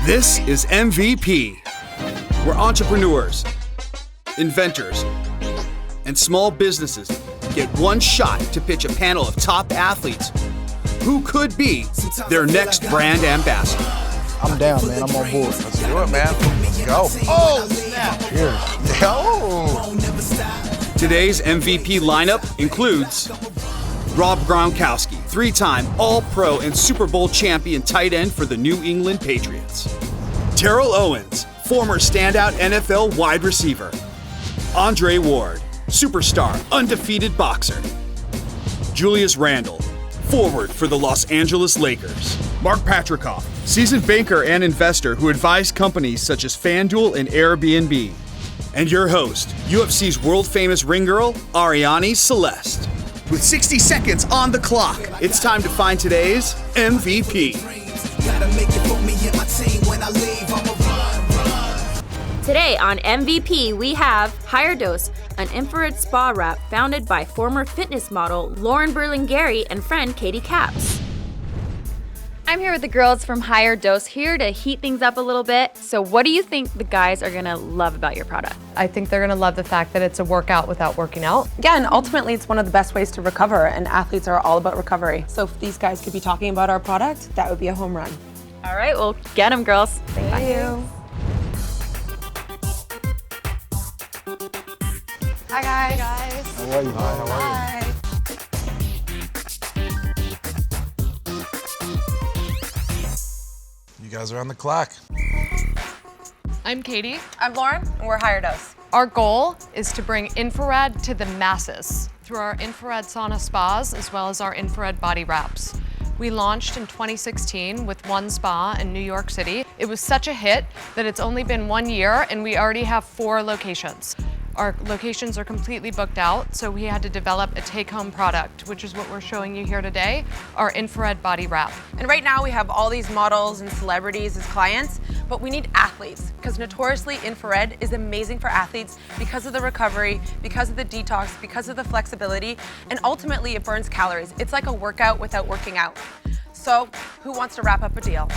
This is MVP, where entrepreneurs, inventors, and small businesses get one shot to pitch a panel of top athletes who could be their next brand ambassador. I'm down, man. I'm on board. Let's do it, man. Let's go. Oh, snap. Cheers. Yo. Today's MVP lineup includes Rob Gronkowski, three-time All-Pro and Super Bowl champion tight end for the New England Patriots. Terrell Owens, former standout NFL wide receiver. Andre Ward, superstar, undefeated boxer. Julius Randle, forward for the Los Angeles Lakers. Mark Patrikoff, seasoned banker and investor who advised companies such as FanDuel and Airbnb. And your host, UFC's world-famous ring girl, Ariane Celeste. With 60 seconds on the clock, it's time to find today's MVP. Today on MVP, we have HigherDOSE, an infrared spa wrap founded by former fitness model Lauren Berlingeri and friend Katie Kaps. I'm here with the girls from HigherDOSE, here to heat things up a little bit. So what do you think the guys are gonna love about your product? I think they're gonna love the fact that it's a workout without working out. Yeah, and ultimately it's one of the best ways to recover, and athletes are all about recovery. So if these guys could be talking about our product, that would be a home run. All right, well, get them, girls. Thank you. Hi guys. How are you? Hi. You guys are on the clock. I'm Katie. I'm Lauren, and we're HigherDOSE. Our goal is to bring infrared to the masses through our infrared sauna spas as well as our infrared body wraps. We launched in 2016 with one spa in New York City. It was such a hit that it's only been 1 year and we already have 4 locations. Our locations are completely booked out, so we had to develop a take-home product, which is what we're showing you here today, our infrared body wrap. And right now we have all these models and celebrities as clients, but we need athletes, because notoriously infrared is amazing for athletes because of the recovery, because of the detox, because of the flexibility, and ultimately it burns calories. It's like a workout without working out. So who wants to wrap up a deal?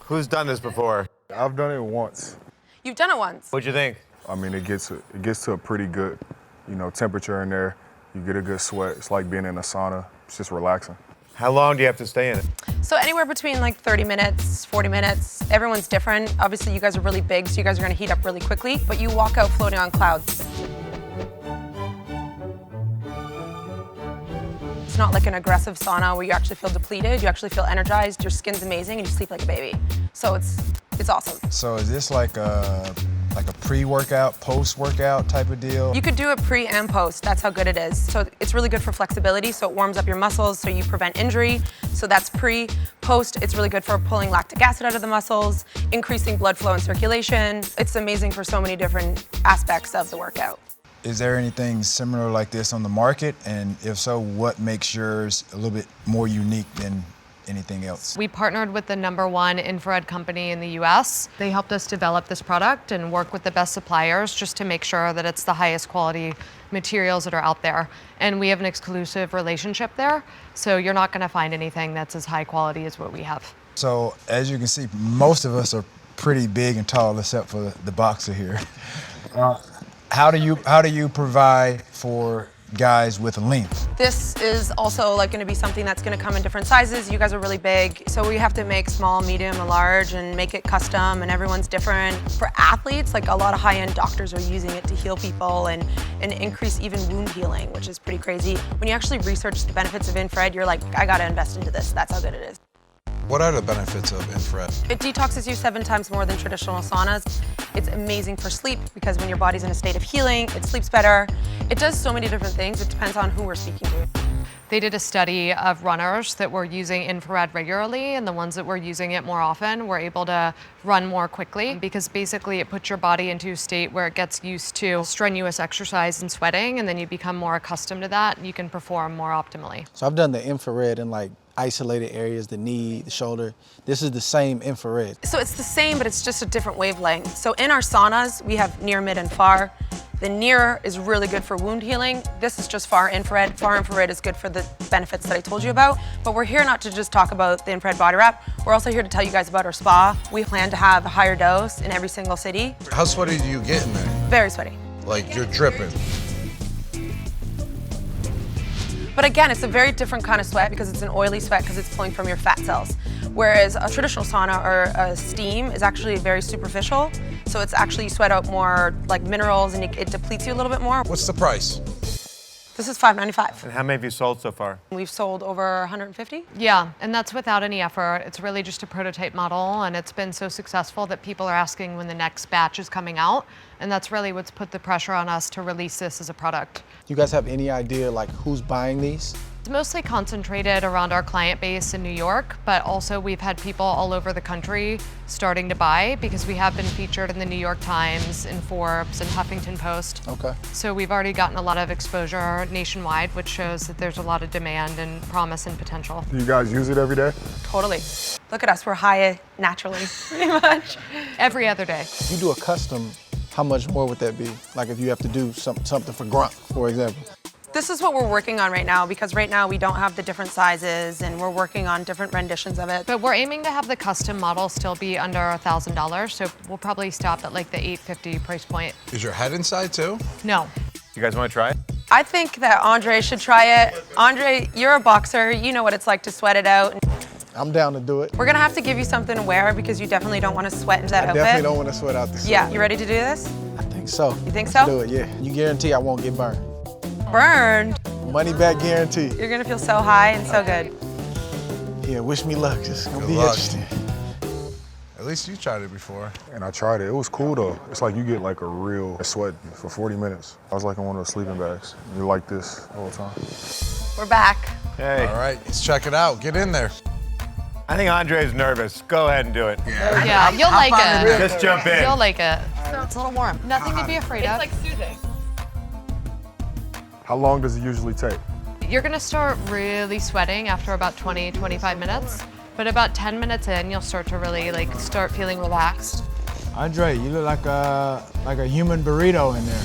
Who's done this before? I've done it once. You've done it once. What'd you think? I mean, it gets to a pretty good, temperature in there. You get a good sweat. It's like being in a sauna. It's just relaxing. How long do you have to stay in it? So anywhere between like 30 minutes, 40 minutes. Everyone's different. Obviously you guys are really big, so you guys are gonna heat up really quickly, but you walk out floating on clouds. It's not like an aggressive sauna where you actually feel depleted, you actually feel energized, your skin's amazing, and you sleep like a baby. So it's awesome. So is this like a pre-workout, post-workout type of deal? You could do it pre and post, that's how good it is. So it's really good for flexibility, so it warms up your muscles, so you prevent injury. So that's pre. Post, it's really good for pulling lactic acid out of the muscles, increasing blood flow and circulation. It's amazing for so many different aspects of the workout. Is there anything similar like this on the market? And if so, what makes yours a little bit more unique than anything else? We partnered with the #1 infrared company in the US. They helped us develop this product and work with the best suppliers just to make sure that it's the highest quality materials that are out there. And we have an exclusive relationship there, so you're not gonna find anything that's as high quality as what we have. So as you can see, most of us are pretty big and tall except for the boxer here. How do you provide for guys with length? This is also like gonna be something that's gonna come in different sizes. You guys are really big, so we have to make small, medium, and large and make it custom, and everyone's different. For athletes, like a lot of high-end doctors are using it to heal people and increase even wound healing, which is pretty crazy. When you actually research the benefits of infrared, you're like, I gotta invest into this. That's how good it is. What are the benefits of infrared? It detoxes you 7 times more than traditional saunas. It's amazing for sleep because when your body's in a state of healing, it sleeps better. It does so many different things. It depends on who we're speaking to. They did a study of runners that were using infrared regularly, and the ones that were using it more often were able to run more quickly because basically it puts your body into a state where it gets used to strenuous exercise and sweating, and then you become more accustomed to that and you can perform more optimally. So I've done the infrared in like isolated areas, the knee, the shoulder. This is the same infrared. So it's the same, but it's just a different wavelength. So in our saunas, we have near, mid, and far. The near is really good for wound healing. This is just far infrared. Far infrared is good for the benefits that I told you about. But we're here not to just talk about the infrared body wrap. We're also here to tell you guys about our spa. We plan to have a HigherDOSE in every single city. How sweaty do you get in there? Very sweaty. Like you're dripping. But again, it's a very different kind of sweat because it's an oily sweat because it's pulling from your fat cells. Whereas a traditional sauna or a steam is actually very superficial. So it's actually, you sweat out more like minerals and it depletes you a little bit more. What's the price? This is $5.95. And how many have you sold so far? We've sold over 150. Yeah, and that's without any effort. It's really just a prototype model, and it's been so successful that people are asking when the next batch is coming out, and that's really what's put the pressure on us to release this as a product. You guys have any idea like who's buying these? It's mostly concentrated around our client base in New York, but also we've had people all over the country starting to buy because we have been featured in the New York Times, in Forbes, and Huffington Post. Okay. So we've already gotten a lot of exposure nationwide, which shows that there's a lot of demand and promise and potential. Do you guys use it every day? Totally. Look at us, we're high naturally, pretty much. Every other day. If you do a custom, how much more would that be? Like if you have to do something for grunt, for example. This is what we're working on right now because right now we don't have the different sizes and we're working on different renditions of it. But we're aiming to have the custom model still be under $1,000, so we'll probably stop at like the $850 price point. Is your head inside too? No. You guys want to try it? I think that Andre should try it. Andre, you're a boxer, you know what it's like to sweat it out. I'm down to do it. We're gonna have to give you something to wear because you definitely don't want to sweat into that I outfit. definitely don't want to sweat out this. Yeah, you ready to do this? I think so. You think Let's so? do it, yeah. You guarantee I won't get burned. Burned. Money back guarantee. You're gonna feel so high and so good. Yeah, wish me luck. It's gonna Good be luck. interesting. At least you tried it before. And I tried it. It was cool though. It's like you get like a real sweat for 40 minutes. I was like in one of the sleeping bags. You're like this all the time. We're back. Hey. All right, let's check it out. Get in there. I think Andre's nervous. Go ahead and do it. Yeah, you'll like it. Just jump in. You'll like it. It's a little warm. Nothing to be afraid of. soothing. How long does it usually take? You're gonna start really sweating after about 20, 25 minutes, but about 10 minutes in, you'll start to really start feeling relaxed. Andre, you look like a human burrito in there.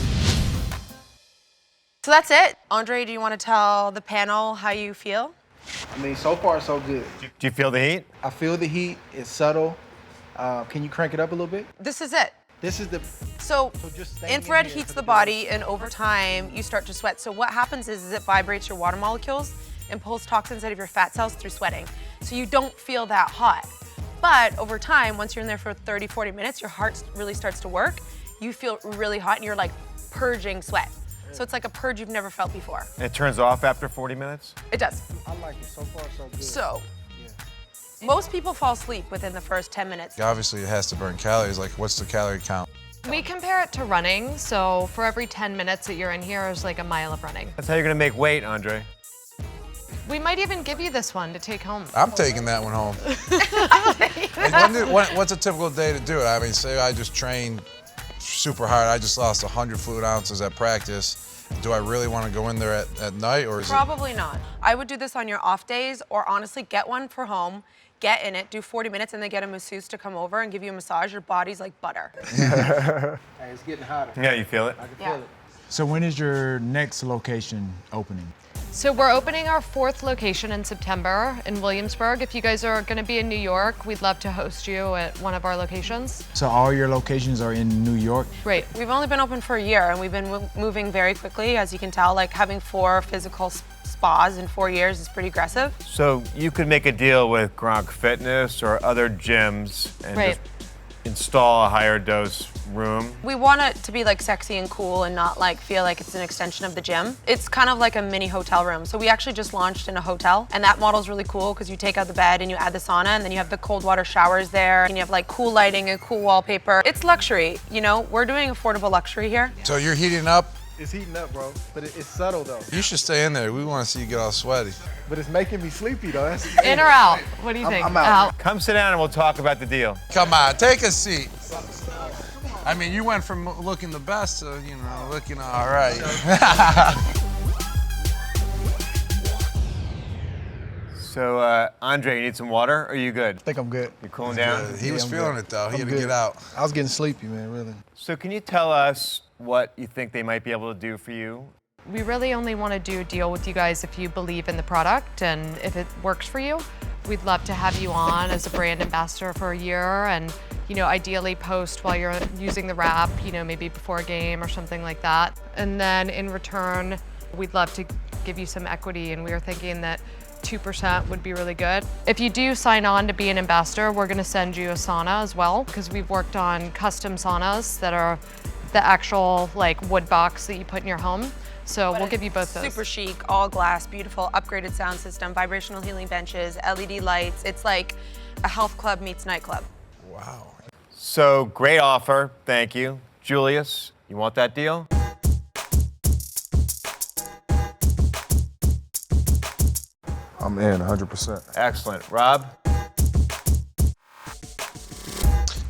So that's it. Andre, do you want to tell the panel how you feel? I mean, so far so good. Do you feel the heat? I feel the heat. It's subtle. Can you crank it up a little bit? This is it. This is the. So just staying in infrared here heats for the the body, and over time, you start to sweat. So what happens is it vibrates your water molecules and pulls toxins out of your fat cells through sweating. So you don't feel that hot. But over time, once you're in there for 30, 40 minutes, your heart really starts to work. You feel really hot and you're like purging sweat. So it's like a purge you've never felt before. And it turns off after 40 minutes? It does. I like it. So far so good. So most people fall asleep within the first 10 minutes. Obviously, it has to burn calories. Like, what's the calorie count? We compare it to running, so for every 10 minutes that you're in here is like a mile of running. That's how you're going to make weight, Andre. We might even give you this one to take home. I'm taking that one home. What's a typical day to do it? I mean, say I just trained super hard. I just lost 100 fluid ounces at practice. Do I really want to go in there at night, or is Probably not. I would do this on your off days, or honestly, get one for home, get in it, do 40 minutes, and then get a masseuse to come over and give you a massage. Your body's like butter. Hey, it's getting hotter. Yeah, you feel it? I can feel it. So when is your next location opening? So we're opening our 4th location in September in Williamsburg. If you guys are gonna be in New York, we'd love to host you at one of our locations. So all your locations are in New York? Great. We've only been open for a year, and we've been moving very quickly. As you can tell, like having 4 physical spas in 4 years is pretty aggressive. So you could make a deal with Gronk Fitness or other gyms and Right. just install a HigherDOSE room. We want it to be like sexy and cool and not like feel like it's an extension of the gym. It's kind of like a mini hotel room. So we actually just launched in a hotel, and that model's really cool because you take out the bed and you add the sauna, and then you have the cold water showers there, and you have like cool lighting and cool wallpaper. It's luxury, you know? We're doing affordable luxury here. So you're heating up? It's heating up, bro. But it's subtle though. You should stay in there. We want to see you get all sweaty. But it's making me sleepy though. That's the thing. In or out? What do you think? I'm out. Come sit down and we'll talk about the deal. Come on, take a seat. I mean, you went from looking the best to, looking all right. So, Andre, you need some water? Or are you good? I think I'm good. You cooling down? He was I'm feeling good. it though. He I'm had to good. get out. I was getting sleepy, man, really. So can you tell us what you think they might be able to do for you? We really only want to do a deal with you guys if you believe in the product and if it works for you. We'd love to have you on as a brand ambassador for a year and, ideally post while you're using the wrap, maybe before a game or something like that. And then in return, we'd love to give you some equity, and we were thinking that 2% would be really good. If you do sign on to be an ambassador, we're going to send you a sauna as well, because we've worked on custom saunas that are the actual wood box that you put in your home. So we'll give you both those. Super chic, all glass, beautiful, upgraded sound system, vibrational healing benches, LED lights. It's like a health club meets nightclub. Wow. So great offer, thank you. Julius, you want that deal? I'm in 100%. Excellent. Rob?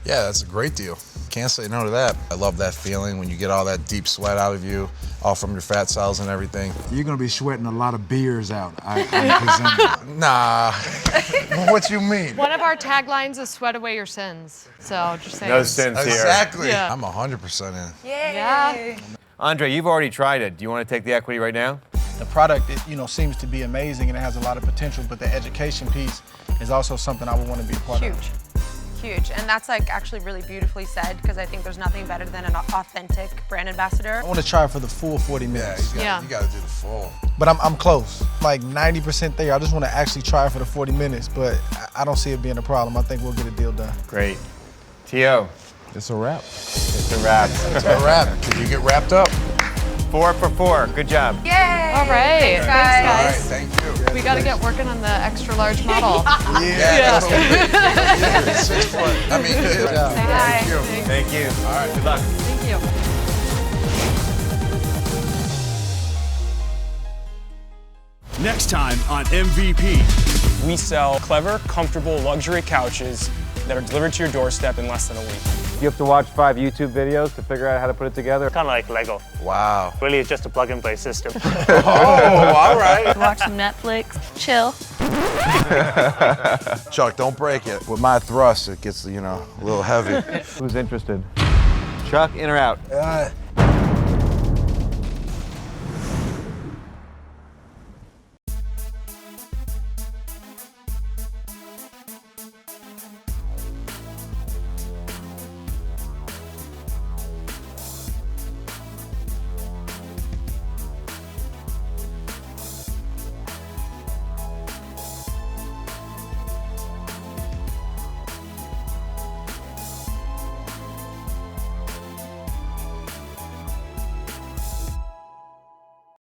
Yeah, that's a great deal. Can't say no to that. I love that feeling when you get all that deep sweat out of you, all from your fat cells and everything. You're gonna be sweating a lot of beers out. I'm presuming. Nah. What you mean? One of our taglines is sweat away your sins. So just saying. No sins here. Exactly. Yeah. I'm 100% in. Yeah. Andre, you've already tried it. Do you want to take the equity right now? The product, seems to be amazing and it has a lot of potential, but the education piece is also something I would want to be a part of. Huge, and that's actually really beautifully said, because I think there's nothing better than an authentic brand ambassador. I want to try for the full 40 Yeah, minutes. you got to do the full. But I'm close, like 90% there. I just want to actually try for the 40 minutes, but I don't see it being a problem. I think we'll get a deal done. Great. T.O. It's a wrap. It's a wrap. It's a wrap. Can you get wrapped up? 4 for 4. Good job. Yay! All right. Thanks, All right, guys. thank you. We got to get working on the extra large model. Yeah, that's what we did. Yeah, 6 foot. I mean, thank you. Thank you. All right. Good luck. Thank you. Next time on MVP. We sell clever, comfortable luxury couches that are delivered to your doorstep in less than a week. You have to watch 5 YouTube videos to figure out how to put it together. Kind of like Lego. Wow. Really, it's just a plug-and-play system. Oh, all right. Watch some Netflix, chill. Chuck, don't break it. With my thrust, it gets, a little heavy. Who's interested? Chuck, in or out?